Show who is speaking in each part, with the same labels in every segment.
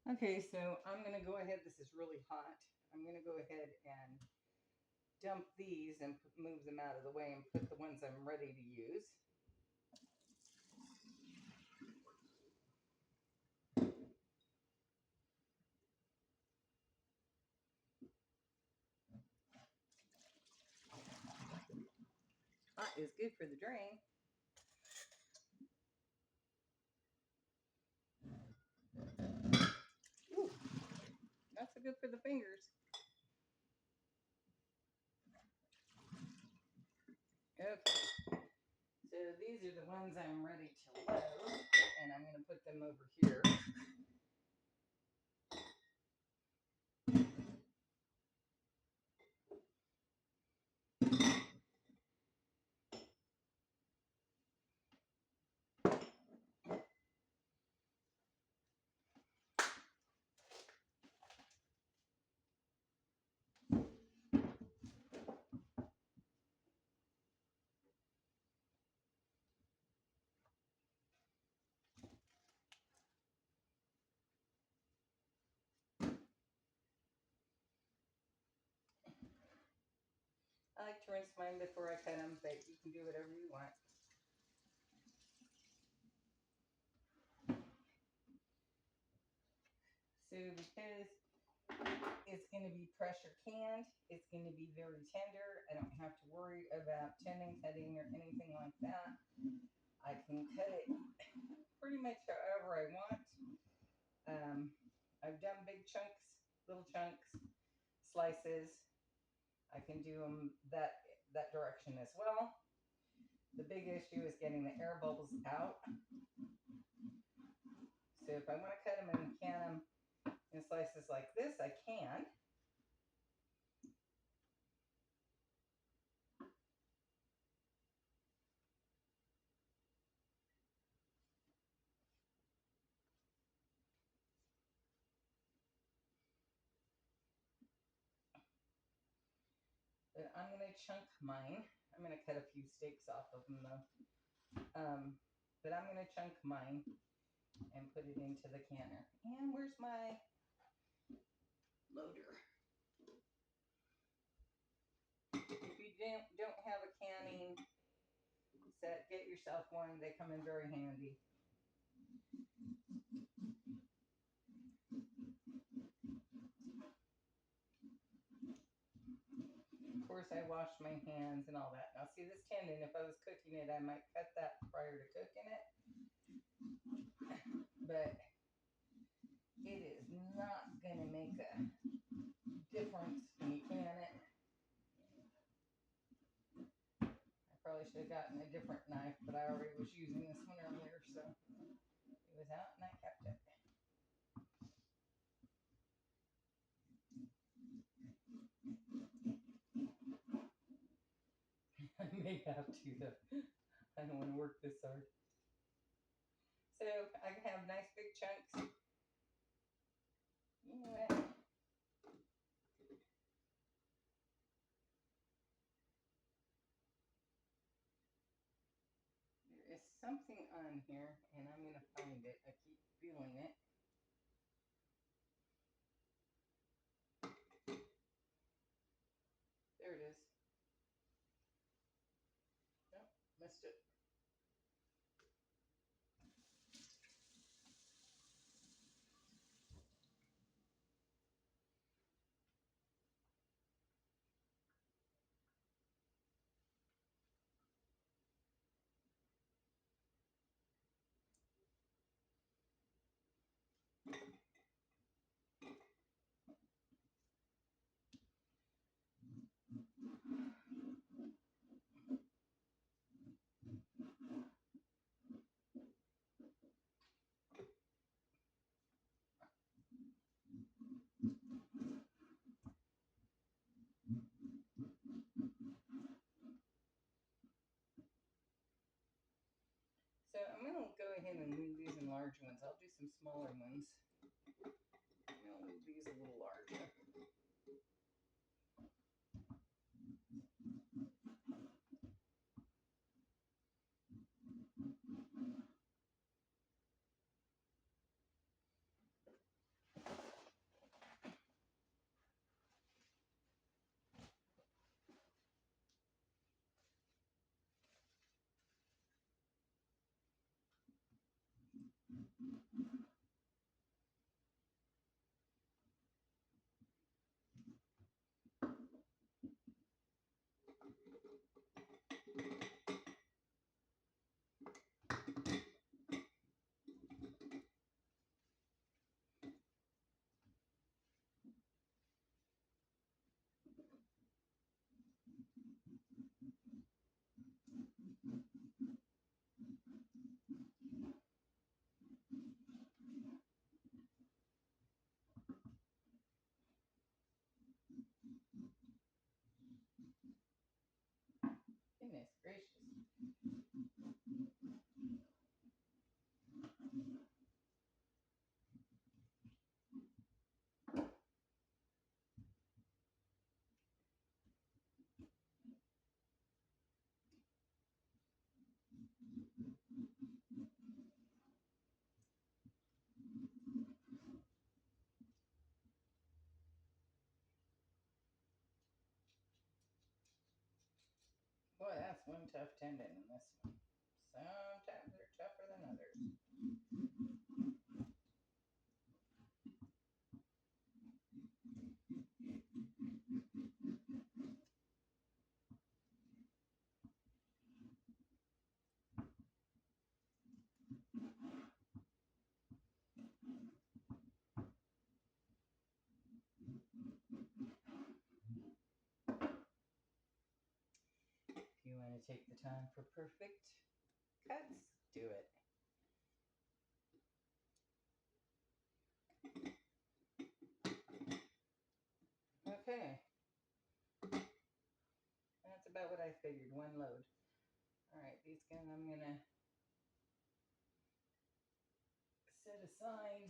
Speaker 1: Okay, so I'm going to go ahead. This is really hot. I'm going to go ahead and dump these and move them out of the way and put the ones I'm ready to use. Hot is good for the drain. Ooh, not so good for the fingers. Okay, so these are the ones I'm ready to load, and I'm going to put them over here. I like to rinse mine before I cut them, but you can do whatever you want. So because it's going to be pressure canned, it's going to be very tender. I don't have to worry about tending, cutting, or anything like that. I can cut it pretty much however I want. I've done big chunks, little chunks, slices. I can do them that direction as well. The big issue is getting the air bubbles out. So if I want to cut them and can them in slices like this, I can. But I'm going to chunk mine. I'm going to cut a few steaks off of them though. But I'm going to chunk mine and put it into the canner. And where's my loader? If you don't have a canning set, get yourself one. They come in very handy. Of course, I wash my hands and all that. Now, see this tendon, if I was cooking it, I might cut that prior to cooking it. But it is not going to make a difference when you can it. I probably should have gotten a different knife, but I already was using this one earlier, so it was out and I kept it. I may have to, though. I don't want to work this hard. So I have nice big chunks. You know what? There is something on here, and I'm going to find it. I keep feeling it. There it is. Nope, missed it. So I'm going to go ahead and leave these in large ones. I'll do some smaller ones. I'm going to leave these a little larger. Boy, that's one tough tendon in this one. Sometimes they're tougher than others. If you want to take the time for perfect cuts, do it. Okay. That's about what I figured, one load. All right, these guys I'm going to set aside.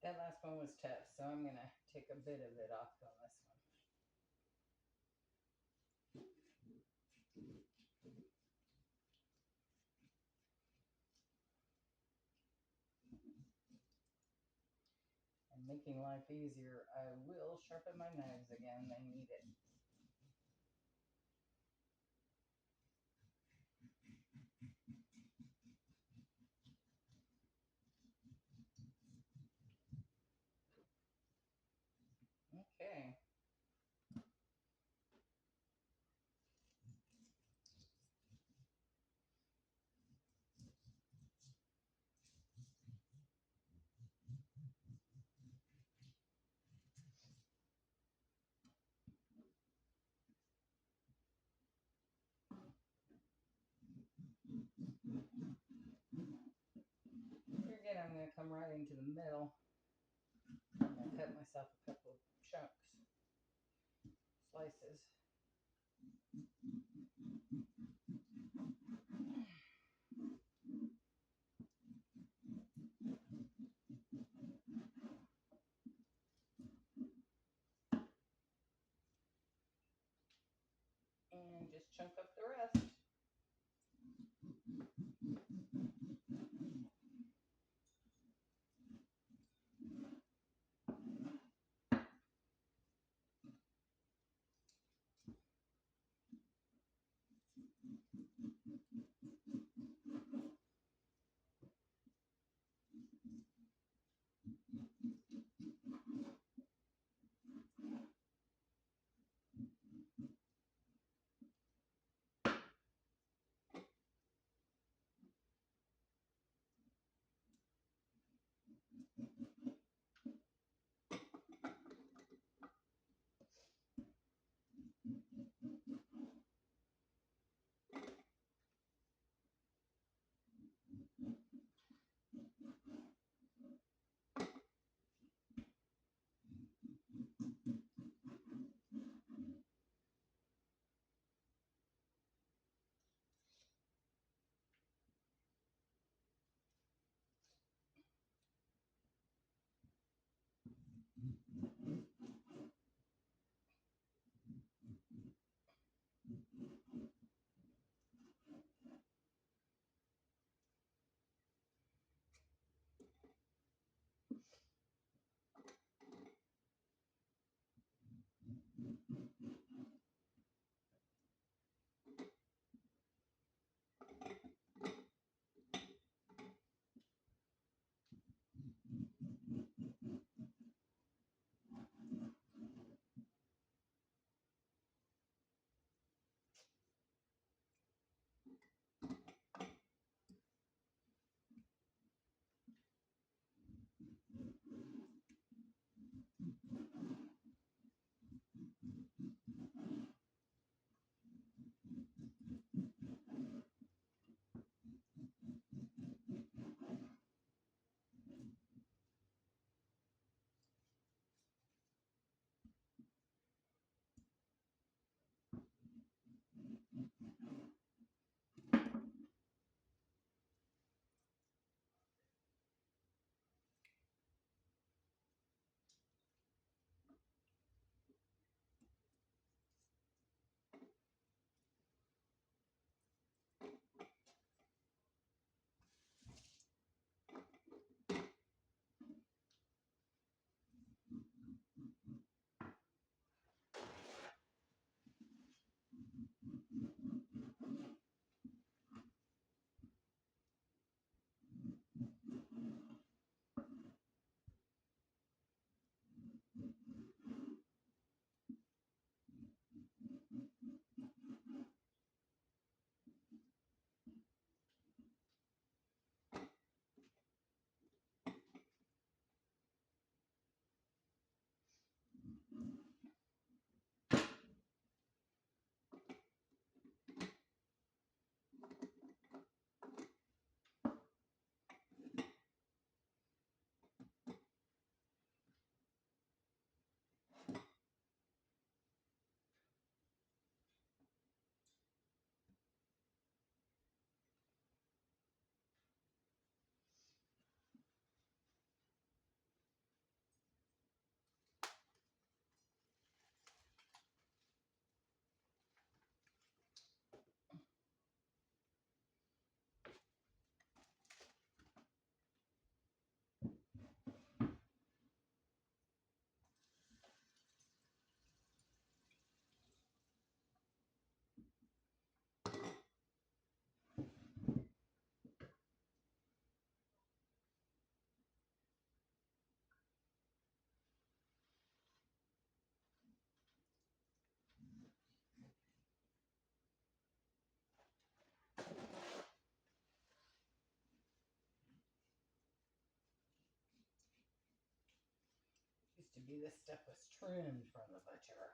Speaker 1: That last one was tough, so I'm going to take a bit of it off on this one. And making life easier, I will sharpen my knives again. They need it. Okay. Here again, I'm going to come right into the middle. I'm going to cut myself a couple of chunks, slices. And just chunk up the rest. Used to be this stuff was trimmed from the butcher.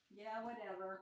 Speaker 1: Yeah, whatever.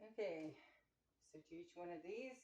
Speaker 1: Okay, so to each one of these,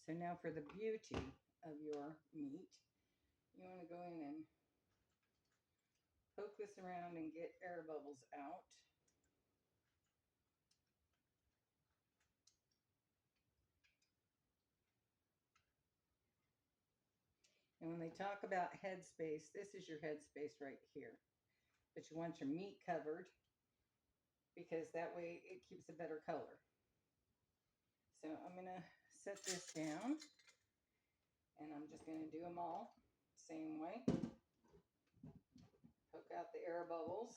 Speaker 1: So now for the beauty of your meat, you want to go in and poke this around and get air bubbles out. And when they talk about headspace, this is your headspace right here. But you want your meat covered because that way it keeps a better color. So I'm going to set this down and I'm just going to do them all same way. Poke out the air bubbles.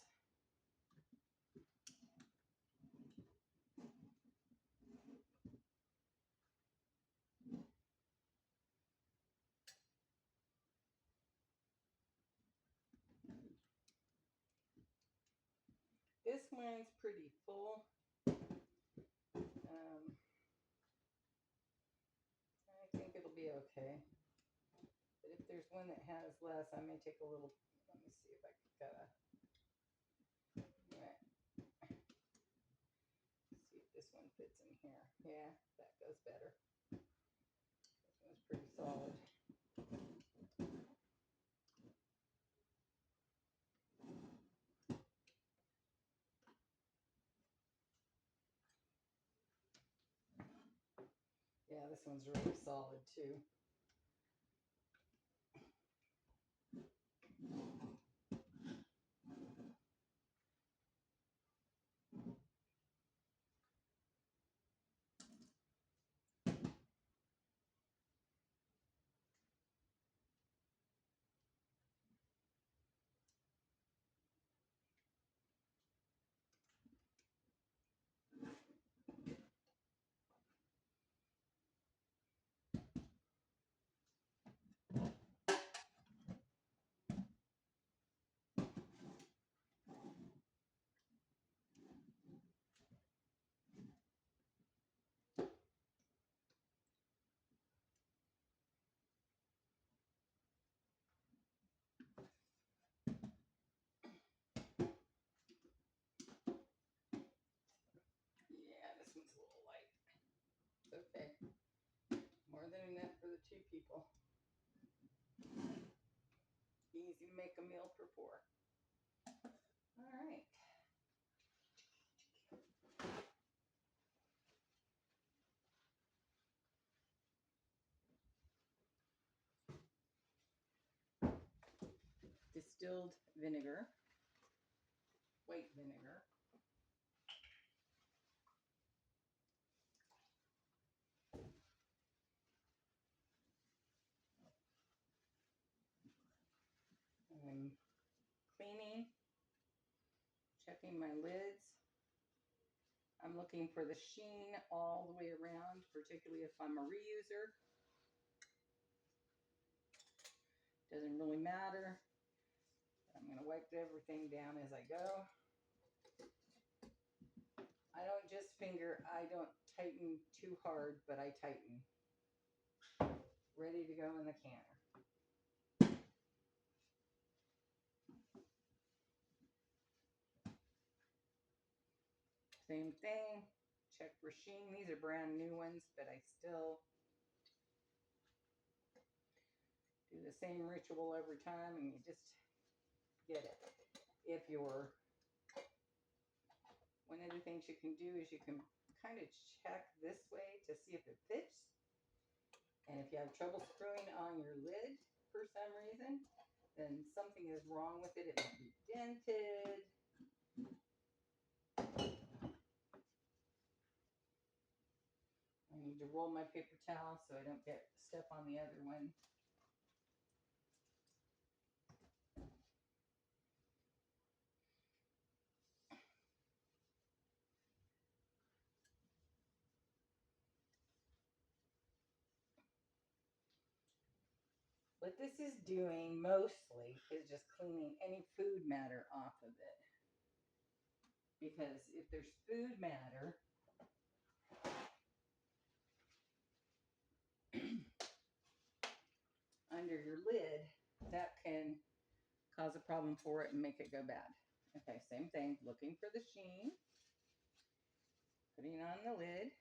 Speaker 1: This one's pretty full. I think it'll be okay. But if there's one that has less, I may take a little, let me see if I can cut a, right. See if this one fits in here. Yeah, that goes better. This one's pretty solid. Yeah, this one's really solid too. Yeah, this one's a little light. It's okay. More than enough for the two people. Easy to make a meal for four. All right. Distilled vinegar, white vinegar. I'm cleaning, checking my lids. I'm looking for the sheen all the way around, particularly if I'm a reuser. Doesn't really matter. I'm going to wipe everything down as I go. I don't just finger, I don't tighten too hard, but I tighten. Ready to go in the canner. Same thing. Check for sheen. These are brand new ones, but I still do the same ritual every time and you just get it. If you're, one of the things you can do is you can kind of check this way to see if it fits. And if you have trouble screwing on your lid for some reason, then something is wrong with it. It might be dented. I need to roll my paper towel so I don't get stuff on the other one. What this is doing mostly is just cleaning any food matter off of it. Because if there's food matter, under your lid, that can cause a problem for it and make it go bad. Okay, same thing, looking for the sheen, putting on the lid,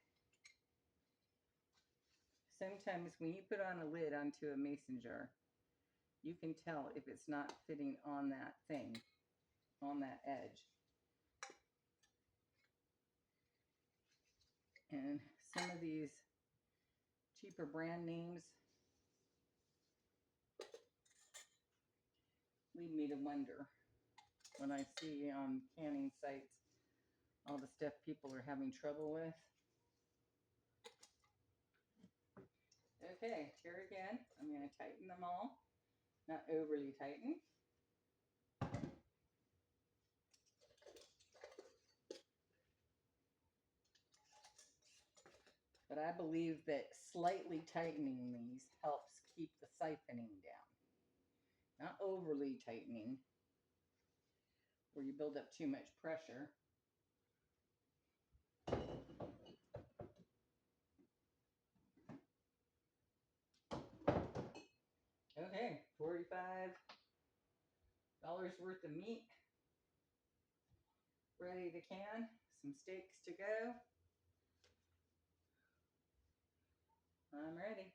Speaker 1: sometimes when you put on a lid onto a mason jar, you can tell if it's not fitting on that thing, on that edge. And some of these cheaper brand names lead me to wonder when I see on canning sites all the stuff people are having trouble with. Okay, here again, I'm going to tighten them all, not overly tighten. But I believe that slightly tightening these helps keep the siphoning down. Not overly tightening, where you build up too much pressure. Okay, $45 worth of meat ready to can. Some steaks to go. I'm ready.